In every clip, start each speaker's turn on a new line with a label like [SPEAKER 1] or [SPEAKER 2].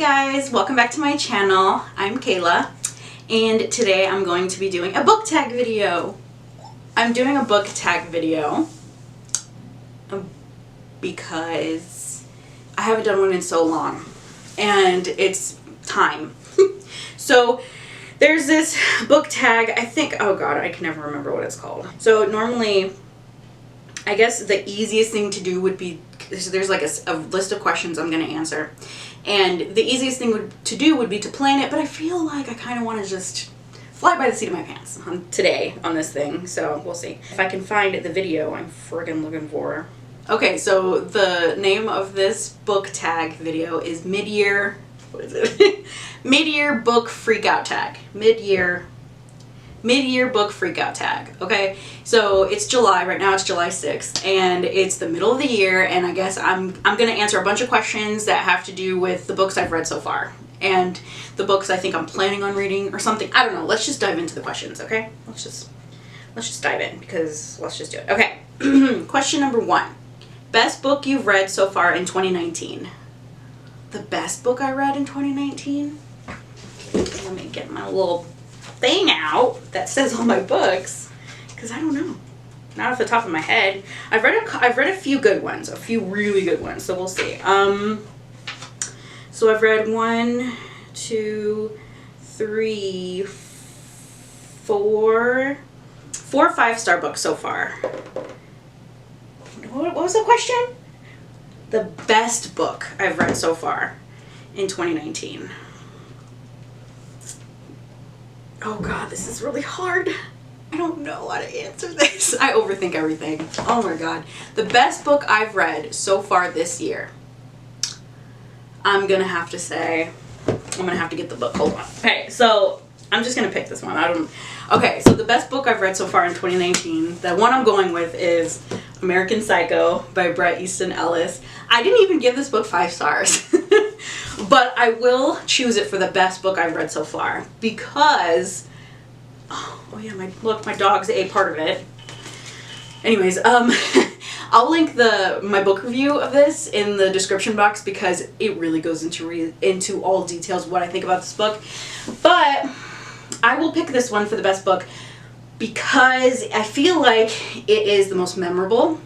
[SPEAKER 1] guys, welcome back to my channel. I'm Kayla and today I'm going to be doing a book tag video. I'm doing a book tag video because I haven't done one in so long and it's time. So there's this book tag, I think, oh god, I can never remember what it's called. So normally, I guess the easiest thing to do would be, there's like a list of questions I'm going to answer. And the easiest thing to do would be to plan it, but I feel like I kind of want to just fly by the seat of my pants today on this thing. So we'll see. If I can find the video I'm friggin' looking for. Okay, so the name of this book tag video is Mid-Year, what is it? Mid-Year Book Freakout Tag. Mid-Year Book Freakout Tag. Okay, so it's July right now. It's July 6th and it's the middle of the year, and I guess I'm gonna answer a bunch of questions that have to do with the books I've read so far and the books I think I'm planning on reading or something. I don't know. Let's just dive into the questions. Okay, let's just dive in because let's just do it. Okay. Question number 1: best book you've read so far in 2019. The best book I read in 2019. Let me get my little thing out that says all my books, because I don't know, not off the top of my head. I've read a few good ones, a few really good ones, so we'll see. So I've read 1, 2, 3, 4 5-star books so far. What was the question? The best book I've read so far in 2019. Oh god, this is really hard. I don't know how to answer this. I overthink everything. Oh my god. The best book I've read so far this year. I'm gonna have to say, I'm gonna have to get the book. Hold on. Okay, so I'm just gonna pick this one. Okay, so the best book I've read so far in 2019, the one I'm going with is American Psycho by Bret Easton Ellis. I didn't even give this book 5 stars. But I will choose it for the best book I've read so far because, oh yeah, my dog's a part of it. Anyways, I'll link my book review of this in the description box because it really goes into all details what I think about this book. But I will pick this one for the best book because I feel like it is the most memorable.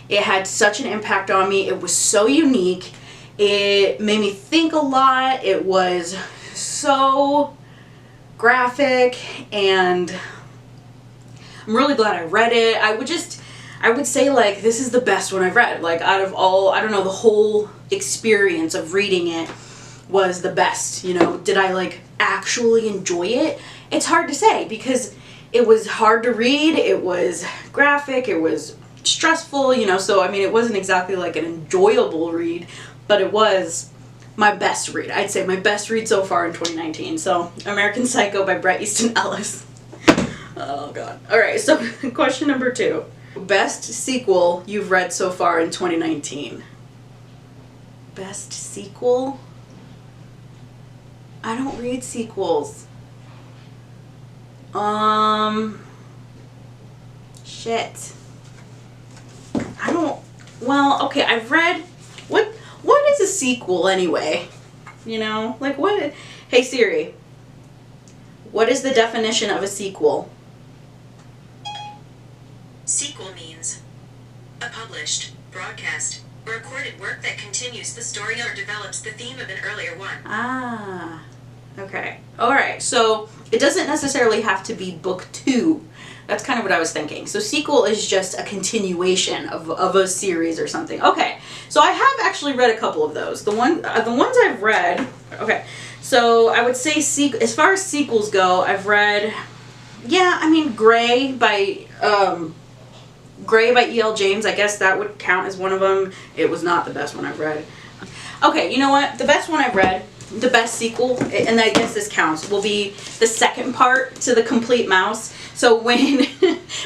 [SPEAKER 1] It had such an impact on me. It was so unique. It made me think a lot. It was so graphic and I'm really glad I read it. I would say like this is the best one I've read. Like out of all, I don't know, the whole experience of reading it was the best. You know, did I like actually enjoy it? It's hard to say because it was hard to read. It was graphic. It was stressful, you know, so I mean it wasn't exactly like an enjoyable read, but it was my best read. I'd say my best read so far in 2019. So American Psycho by Bret Easton Ellis. Oh god. Alright, so question number 2. Best sequel you've read so far in 2019. Best sequel? I don't read sequels. Shit. Well, okay, I've read, what is a sequel anyway? You know, like what, hey Siri, what is the definition of a sequel?
[SPEAKER 2] Sequel means a published, broadcast, or recorded work that continues the story or develops the theme of an earlier one.
[SPEAKER 1] Ah, okay. Alright, so it doesn't necessarily have to be book 2. That's kind of what I was thinking. So sequel is just a continuation of a series or something. Okay, so I have actually read a couple of those. The ones I've read, okay, so I would say as far as sequels go, I've read, yeah, I mean Gray by E.L. James. I guess that would count as one of them. It was not the best one I've read. Okay, you know what? The best one I've read, the best sequel, and I guess this counts, will be the second part to The Complete Mouse. So when,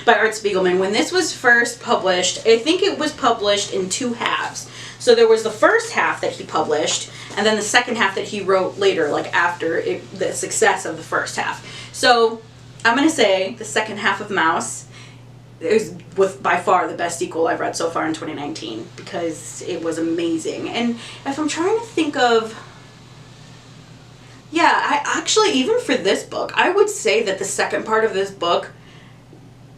[SPEAKER 1] by Art Spiegelman, when this was first published, I think it was published in 2 halves. So there was the first half that he published, and then the second half that he wrote later, like after the success of the first half. So I'm going to say the second half of Mouse is by far the best sequel I've read so far in 2019 because it was amazing. And if I'm trying to think of Yeah, I actually, even for this book, I would say that the second part of this book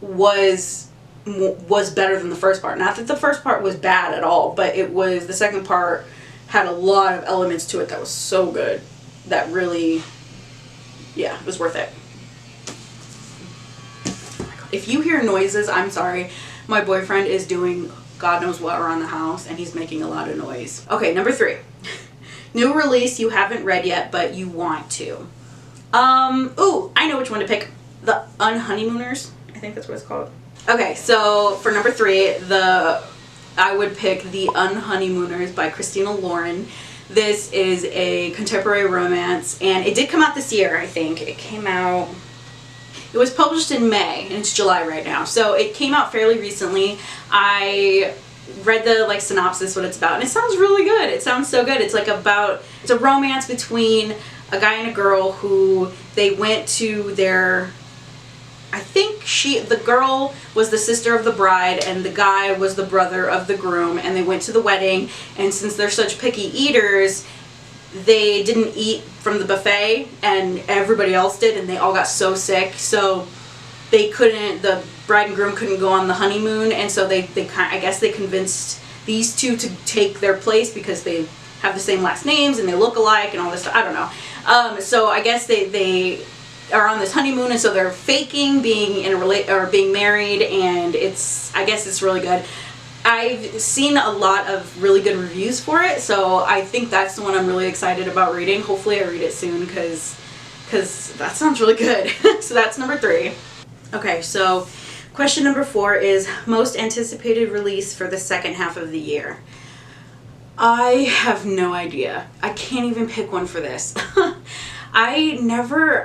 [SPEAKER 1] was better than the first part. Not that the first part was bad at all, but the second part had a lot of elements to it that was so good that really, yeah, it was worth it. If you hear noises, I'm sorry. My boyfriend is doing God knows what around the house, and he's making a lot of noise. Okay, number 3. New release you haven't read yet, but you want to. Ooh, I know which one to pick. The Unhoneymooners. I think that's what it's called. Okay, so for number 3, I would pick The Unhoneymooners by Christina Lauren. This is a contemporary romance, and it did come out this year, I think. It was published in May, and it's July right now, so it came out fairly recently. I read the synopsis, what it's about, and it sounds really good. It sounds so good. It's it's a romance between a guy and a girl who they went to their, I think the girl was the sister of the bride and the guy was the brother of the groom, and they went to the wedding, and since they're such picky eaters, they didn't eat from the buffet and everybody else did, and they all got so sick, so the bride and groom couldn't go on the honeymoon, and so I guess they convinced these two to take their place because they have the same last names and they look alike and all this stuff. I don't know. So I guess they are on this honeymoon, and so they're faking being being married, and I guess it's really good. I've seen a lot of really good reviews for it, so I think that's the one I'm really excited about reading. Hopefully I read it soon because that sounds really good. So that's number 3. Okay, so question number 4 is most anticipated release for the second half of the year. I have no idea. I can't even pick one for this. I never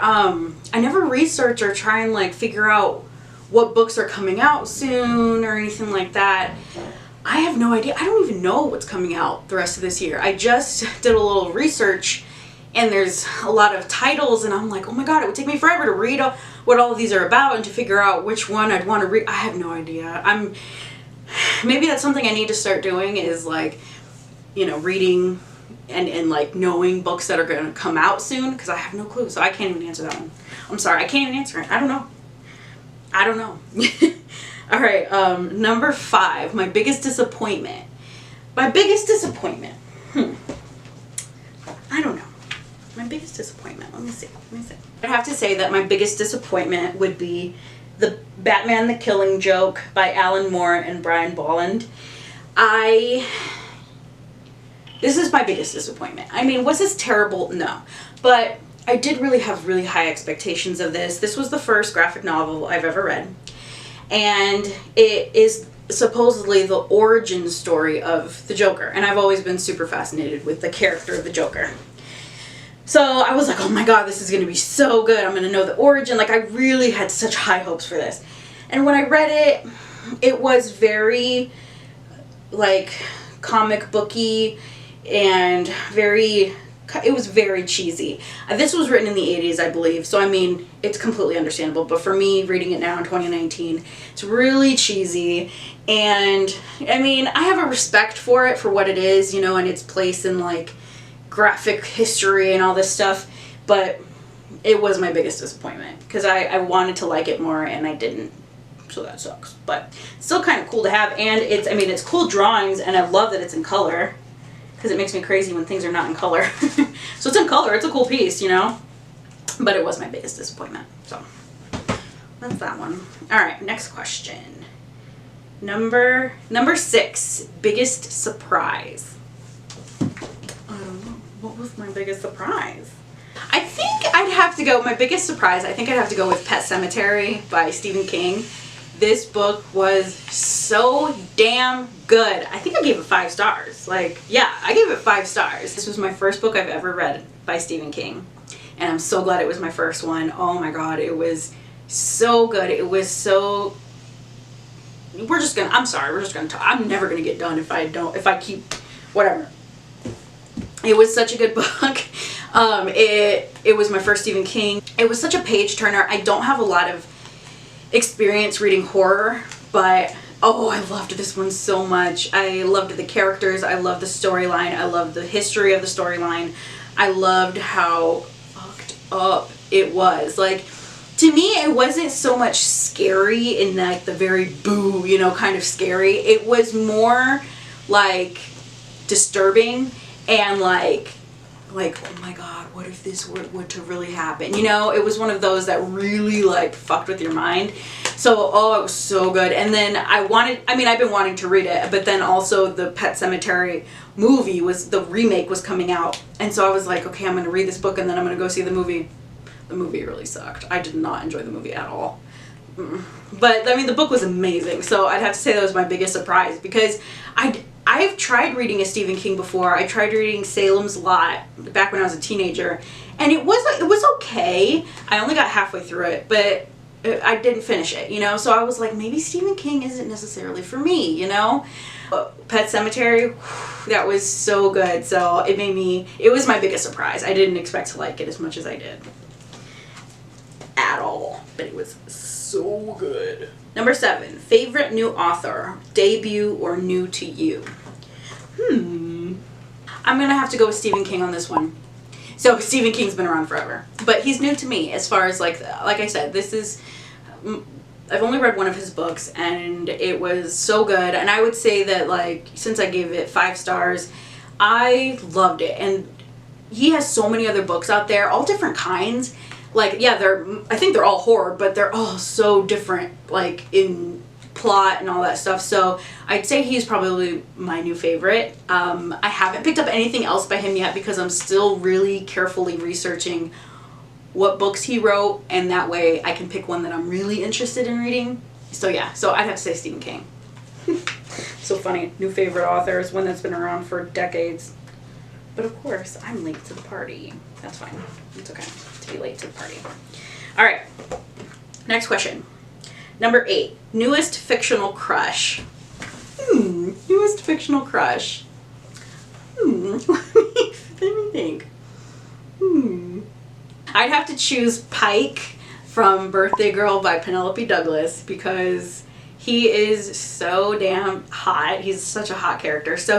[SPEAKER 1] research or try and figure out what books are coming out soon or anything like that. I have no idea. I don't even know what's coming out the rest of this year. I just did a little research, and there's a lot of titles, and I'm like, oh my god, it would take me forever to read what all of these are about and to figure out which one I'd want to read. I have no idea. Maybe that's something I need to start doing, is reading and knowing books that are going to come out soon, because I have no clue, so I can't even answer that one. I'm sorry, I can't even answer it. I don't know. All right, number 5, my biggest disappointment. My biggest disappointment. I don't know. My biggest disappointment. Let me see. I'd have to say that my biggest disappointment would be the Batman the Killing Joke by Alan Moore and Brian Bolland. This is my biggest disappointment. I mean, was this terrible? No. But I did really have really high expectations of this. This was the first graphic novel I've ever read. And it is supposedly the origin story of the Joker. And I've always been super fascinated with the character of the Joker. So I was like, oh my god, this is going to be so good. I'm going to know the origin. I really had such high hopes for this. And when I read it, it was very, comic booky and it was very cheesy. This was written in the 80s, I believe, so I mean, it's completely understandable, but for me, reading it now in 2019, it's really cheesy, and I mean, I have a respect for it for what it is, and its place in, graphic history and all this stuff, but it was my biggest disappointment, because I wanted to like it more, and I didn't, so that sucks, but it's still kind of cool to have, and it's cool drawings, and I love that it's in color, because it makes me crazy when things are not in color. So it's in color, it's a cool piece, but it was my biggest disappointment, so that's that one. Alright, next question. Number 6, biggest surprise. I don't know, what was my biggest surprise? I think I'd have to go with Pet Sematary by Stephen King. This book was so damn good. I think I gave it 5 stars. Yeah, I gave it 5 stars. This was my first book I've ever read by Stephen King. And I'm so glad it was my first one. Oh my god, it was so good. It was so... I'm never gonna get done if I keep... Whatever. It was such a good book. It was my first Stephen King. It was such a page turner. I don't have a lot of experience reading horror, but oh, I loved this one so much. I loved the characters, I loved the storyline, I loved the history of the storyline, I loved how, up it was. Like, to me, it wasn't so much scary in like the very boo, you know, kind of scary. It was more like disturbing and like, oh my God, what if this were to really happen? You know, it was one of those that really like fucked with your mind. So, oh, it was so good. And then I've been wanting to read it, but then also the Pet Sematary movie the remake was coming out. And so I was like, okay, I'm going to read this book and then I'm going to go see the movie. The movie really sucked. I did not enjoy the movie at all. But, I mean, the book was amazing. So I'd have to say that was my biggest surprise because I've tried reading a Stephen King before. I tried reading Salem's Lot back when I was a teenager. And it was okay. I only got halfway through it, but I didn't finish it, you know? So I was like, maybe Stephen King isn't necessarily for me, you know? Pet Sematary, that was so good. So it was my biggest surprise. I didn't expect to like it as much as I did. At all. But it was so good. Number 7, favorite new author, debut or new to you? I'm gonna have to go with Stephen King on this one. So Stephen King's been around forever, but he's new to me as far as like I said, I've only read one of his books and it was so good. And I would say that like, since I gave it 5 stars, I loved it. And he has so many other books out there, all different kinds. Like, yeah, I think they're all horror, but they're all so different, like, in plot and all that stuff. So I'd say he's probably my new favorite. I haven't picked up anything else by him yet because I'm still really carefully researching what books he wrote, and that way I can pick one that I'm really interested in reading. So yeah, so I'd have to say Stephen King. So funny, new favorite author is one that's been around for decades. But of course, I'm late to the party. That's fine. It's okay to be late to the party. All right. Next question. Number 8. Newest fictional crush. Newest fictional crush. Let me think. I'd have to choose Pike from Birthday Girl by Penelope Douglas because he is so damn hot. He's such a hot character. So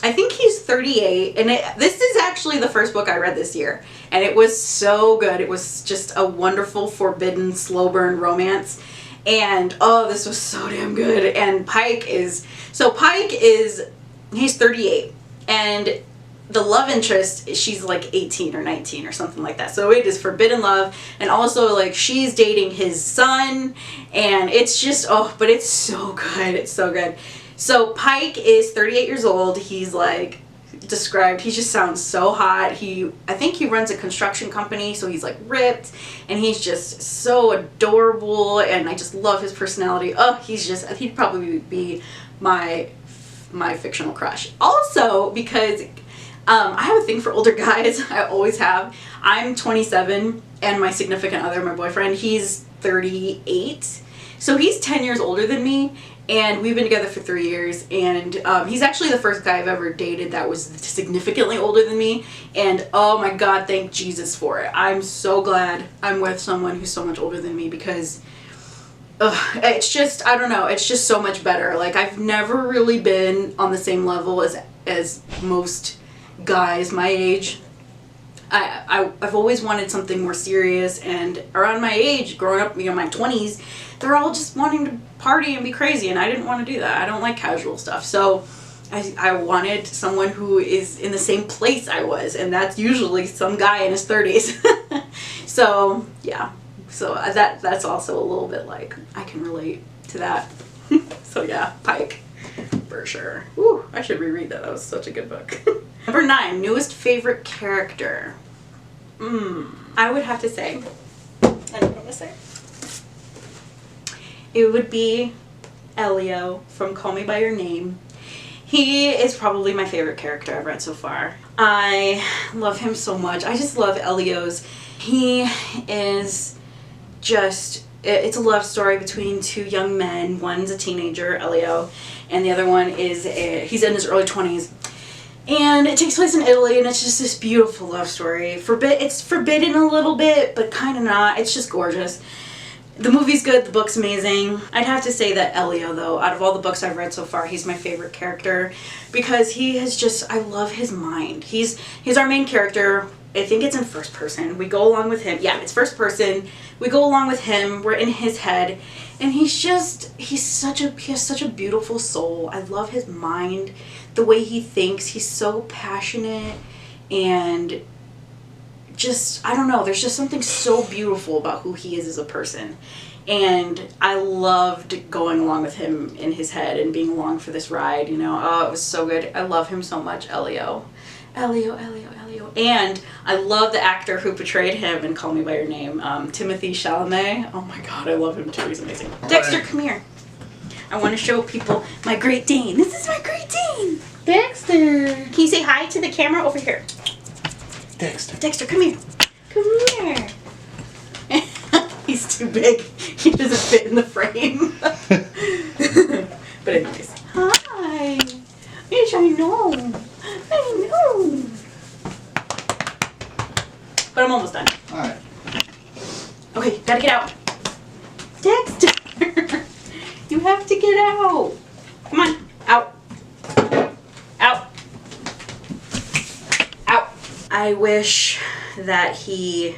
[SPEAKER 1] I think he's 38, and this is actually the first book I read this year, and it was so good. It was just a wonderful, forbidden, slow burn romance, and oh, this was so damn good. And he's 38, and the love interest, she's like 18 or 19 or something like that. So it is forbidden love, and also like she's dating his son, and it's just, but it's so good. It's so good. So Pike is 38 years old. He's like described, he just sounds so hot. I think he runs a construction company, so he's like ripped, and he's just so adorable, and I just love his personality. He'd probably be my fictional crush. Also because I have a thing for older guys. I always have. I'm 27, and my significant other, my boyfriend, he's 38. So he's 10 years older than me, and we've been together for 3 years, and he's actually the first guy I've ever dated that was significantly older than me, and oh my God, thank Jesus for it. I'm so glad I'm with someone who's so much older than me because it's just, I don't know, it's just so much better. Like, I've never really been on the same level as most guys my age. I've always wanted something more serious, and around my age, growing up, my 20s, they're all just wanting to party and be crazy, and I didn't want to do that. I don't like casual stuff. So I wanted someone who is in the same place I was, and that's usually some guy in his 30s. So yeah, so that's also a little bit like, I can relate to that. So yeah, Pike, for sure. Ooh, I should reread that. That was such a good book. Number 9, newest favorite character. I would have to say, I don't know what I'm gonna say. It would be Elio from Call Me By Your Name. He is probably my favorite character I've read so far. I love him so much. I just love Elio's. He is just, it's a love story between 2 young men. One's a teenager, Elio, and the other one is, he's in his early 20s. And it takes place in Italy, and it's just this beautiful love story. It's forbidden a little bit, but kind of not. It's just gorgeous. The movie's good, the book's amazing. I'd have to say that Elio, though, out of all the books I've read so far, he's my favorite character because he has just, I love his mind. He's our main character. I think it's in first person. We go along with him. Yeah, it's first person. We go along with him. We're in his head. And he has such a beautiful soul. I love his mind, the way he thinks. He's so passionate and just, I don't know, there's just something so beautiful about who he is as a person. And I loved going along with him in his head and being along for this ride, you know. Oh, it was so good. I love him so much, Elio. Elio. And I love the actor who portrayed him in Call Me By Your Name, Timothy Chalamet. Oh my god, I love him too. He's amazing. Dexter, come here. I want to show people my Great Dane. This is my Great Dane. Dexter. Can you say hi to the camera over here? Dexter, come here. Come here. He's too big. He doesn't fit in the frame. But anyways. Hi. Yes, I know. But I'm almost done.
[SPEAKER 3] Alright.
[SPEAKER 1] Okay, gotta get out. Dexter! You have to get out. Come on. Out. Out. Out. I wish that he...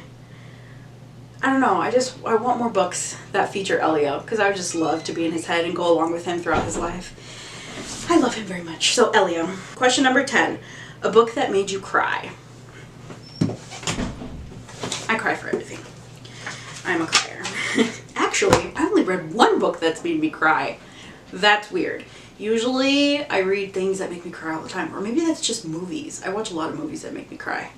[SPEAKER 1] I don't know, I want more books that feature Elio, because I would just love to be in his head and go along with him throughout his life. I love him very much. So, Elio. Question number 10. A book that made you cry. I cry for everything. I'm a crier. Actually, I only read one book that's made me cry. That's weird. Usually, I read things that make me cry all the time. Or maybe that's just movies. I watch a lot of movies that make me cry.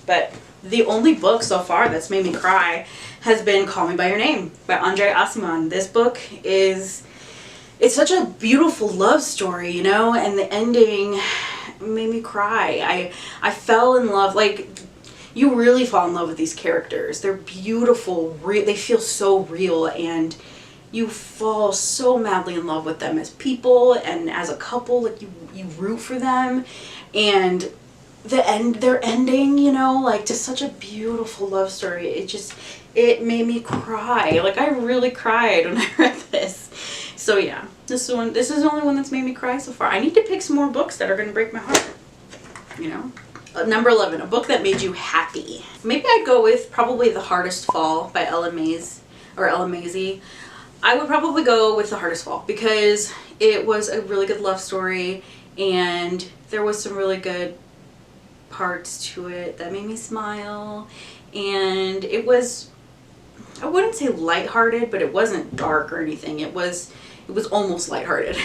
[SPEAKER 1] But the only book so far that's made me cry has been Call Me By Your Name by Andre Aciman. This book is... It's such a beautiful love story, you know? And the ending made me cry. I fell in love, like... You really fall in love with these characters. They're beautiful. They feel so real, and you fall so madly in love with them as people and as a couple. Like you root for them, and their ending, you know, like just such a beautiful love story. It made me cry. Like I really cried when I read this. So yeah, this is the only one that's made me cry so far. I need to pick some more books that are gonna break my heart. You know. Number 11, a book that made you happy. Maybe I'd go with probably The Hardest Fall by Ella Maisie. I would probably go with The Hardest Fall because it was a really good love story and there was some really good parts to it that made me smile, and it was, I wouldn't say lighthearted, but it wasn't dark or anything. It was almost lighthearted.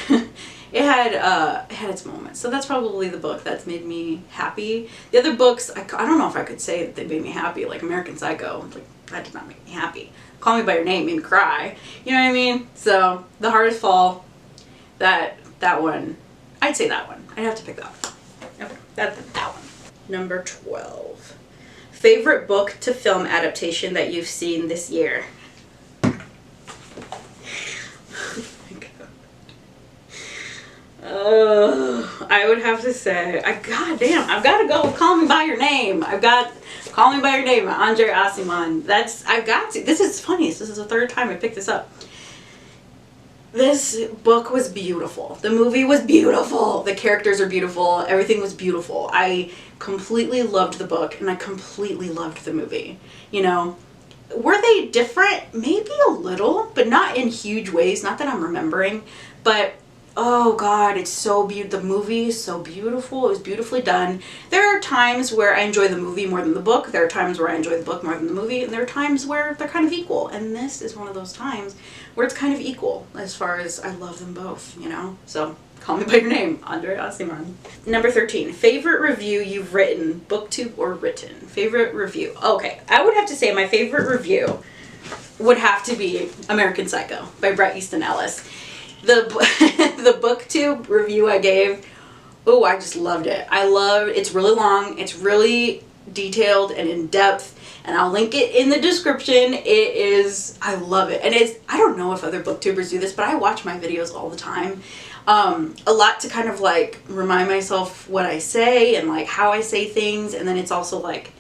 [SPEAKER 1] It had its moments. So that's probably the book that's made me happy. The other books, I don't know if I could say that they made me happy. Like American Psycho, like that did not make me happy. Call Me By Your Name made me cry. You know what I mean? So The Hardest Fall, that one, I'd say that one. I'd have to pick that one. Okay, that one. Number 12. Favorite book to film adaptation that you've seen this year? I would have to say, goddamn, I've got to go with Call Me By Your Name. I've got Call Me By Your Name by Andre Aciman. I've got to. This is funny. This is the third time I picked this up. This book was beautiful. The movie was beautiful. The characters are beautiful. Everything was beautiful. I completely loved the book and I completely loved the movie. You know, were they different? Maybe a little, but not in huge ways. Not that I'm remembering, but oh god, it's so beautiful. The movie is so beautiful. It was beautifully done. There are times where I enjoy the movie more than the book. There are times where I enjoy the book more than the movie. And there are times where they're kind of equal. And this is one of those times where it's kind of equal as far as I love them both, you know? So, Call Me By Your Name, Andre Aciman. Number 13, favorite review you've written, booktube or written? Favorite review. Okay, I would have to say my favorite review would have to be American Psycho by Bret Easton Ellis. The booktube review I gave, oh, I just loved it. It's really long, it's really detailed and in depth, and I'll link it in the description. I love it. And I don't know if other booktubers do this, but I watch my videos all the time. A lot to kind of like remind myself what I say and like how I say things, and then it's also like,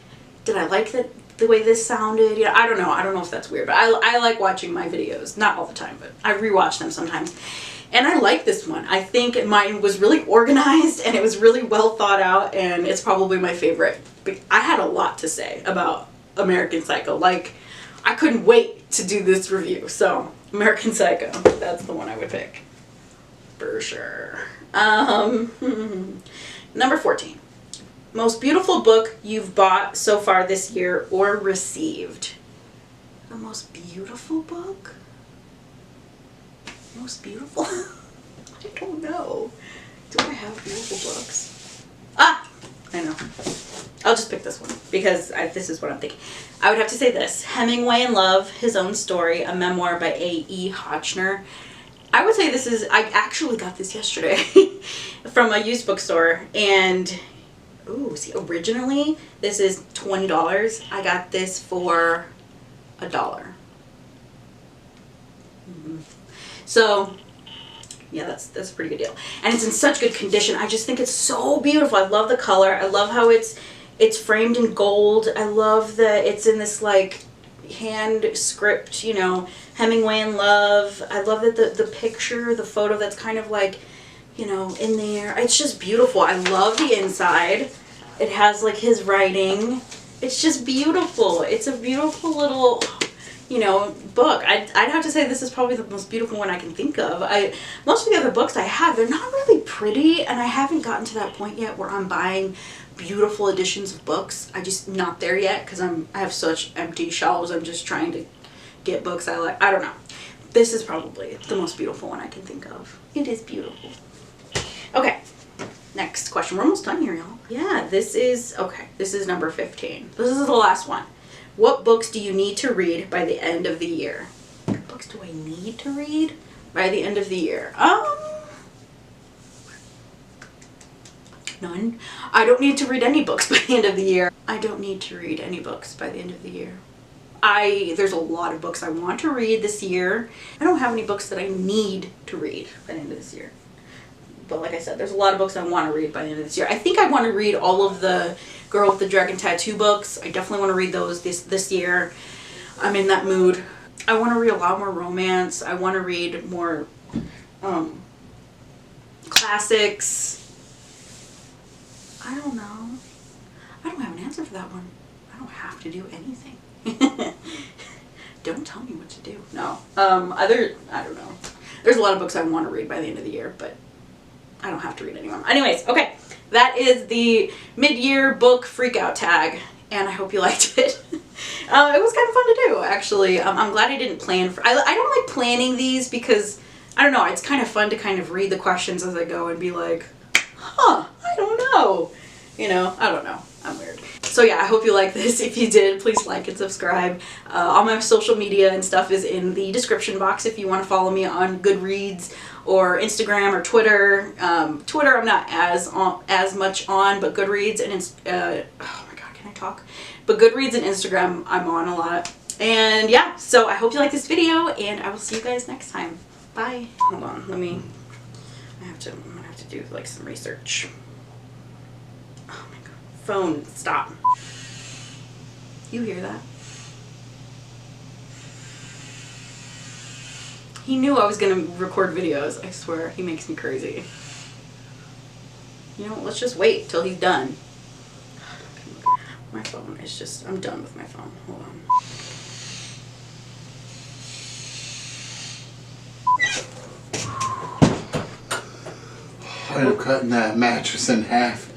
[SPEAKER 1] did I like the way this sounded. You know, I don't know if that's weird, but I like watching my videos. Not all the time, but I rewatch them sometimes. And I like this one. I think mine was really organized and it was really well thought out, and it's probably my favorite. I had a lot to say about American Psycho. Like, I couldn't wait to do this review. So, American Psycho, that's the one I would pick. For sure. Number 14. Most beautiful book you've bought so far this year or received. The most beautiful book? Most beautiful? I don't know. Do I have beautiful books? Ah! I know. I'll just pick this one because this is what I'm thinking. I would have to say this. Hemingway in Love, His Own Story, a memoir by A.E. Hotchner. I would say this is, I actually got this yesterday from a used bookstore, and ooh, see, originally this is $20. I got this for $1. Mm-hmm. So yeah, that's a pretty good deal, and it's in such good condition. I just think it's so beautiful. I love the color. I love how it's framed in gold. I love that it's in this like hand script, you know, Hemingway in Love. I love that the picture, the photo that's kind of like, you know, in there. It's just beautiful. I love the inside. It has like his writing. It's just beautiful. It's a beautiful little, you know, book. I'd have to say this is probably the most beautiful one I can think of. Most of the other books I have, they're not really pretty, and I haven't gotten to that point yet where I'm buying beautiful editions of books. I just not there yet because I have such empty shelves. I'm just trying to get books I like. I don't know. This is probably the most beautiful one I can think of. It is beautiful. Okay. Next question. We're almost done here, y'all. Yeah, this is number 15. This is the last one. What books do you need to read by the end of the year? What books do I need to read by the end of the year? None. I don't need to read any books by the end of the year. I don't need to read any books by the end of the year. There's a lot of books I want to read this year. I don't have any books that I need to read by the end of this year. But like I said, there's a lot of books I want to read by the end of this year. I think I want to read all of the Girl with the Dragon Tattoo books. I definitely want to read those this year. I'm in that mood. I want to read a lot more romance. I want to read more classics. I don't know. I don't have an answer for that one. I don't have to do anything. Don't tell me what to do. No. I don't know. There's a lot of books I want to read by the end of the year, but I don't have to read any more. Anyways, okay. That is the mid-year book freakout tag, and I hope you liked it. It was kind of fun to do, actually. I'm glad I didn't plan for... I don't like planning these because, I don't know, it's kind of fun to kind of read the questions as I go and be like, huh, I don't know. You know, I don't know. I'm weird. So yeah, I hope you like this. If you did, please like and subscribe. All my social media and stuff is in the description box if you want to follow me on Goodreads or Instagram or Twitter. Twitter I'm not as much on, but Goodreads and oh my god, can I talk? But Goodreads and Instagram I'm on a lot. And yeah, so I hope you like this video, and I will see you guys next time. Bye. Hold on, I'm gonna have to do like some research. Oh my god. Phone, stop. You hear that? He knew I was gonna record videos, I swear. He makes me crazy. You know, let's just wait till he's done. My phone is just, I'm done with my phone. Hold on.
[SPEAKER 3] I ended up cutting that mattress in half.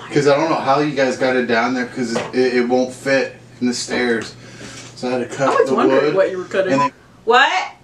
[SPEAKER 3] Because I don't know how you guys got it down there because it won't fit in the stairs. So I had to cut the wood.
[SPEAKER 1] I was wondering what you were cutting. What?